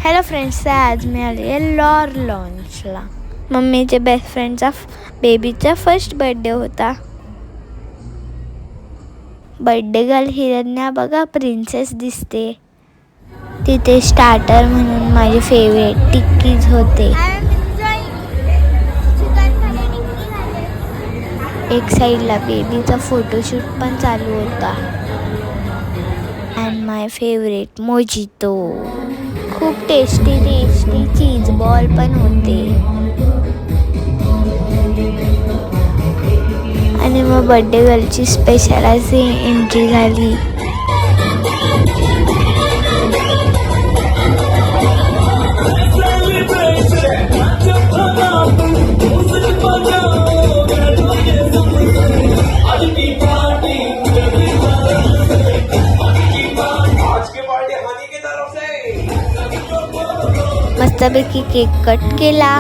Hello friends, आज मी आली आहे लॉर लॉन्चला. मम्मीच्या बेस्ट फ्रेंडचा बेबीचा फर्स्ट बर्थडे होता. बर्थडे गर्ल हिरण्या बघा प्रिन्सेस दिसते. तिथे स्टार्टर म्हणून माझे फेवरेट टिक्कीज होते. एक साईडला बेबीचा फोटोशूट पण चालू होता. And my favourite mojito. खूप टेस्टी चीज बॉल पण होते. आणि मग बर्थडे गर्लची स्पेशल अशी एंट्री झाली. मस्तपैकी केक कट केला.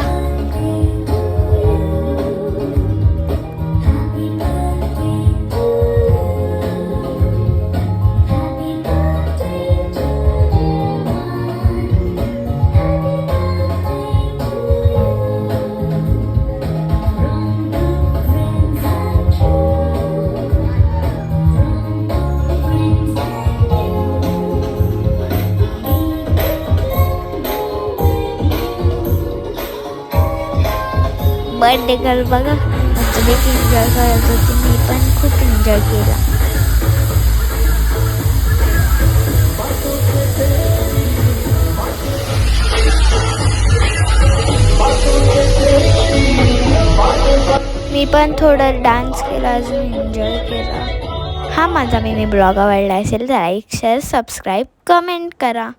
बर्थडे गर्ल बघा मस्तपैकी एन्जॉय करत होती. मी पण खूप एन्जॉय केला. मी पण थोडा डान्स केला, अजून एन्जॉय केला. हा माझा मिनी ब्लॉग आवडला असेल तर लाईक, शेअर, सबस्क्राईब, कमेंट करा.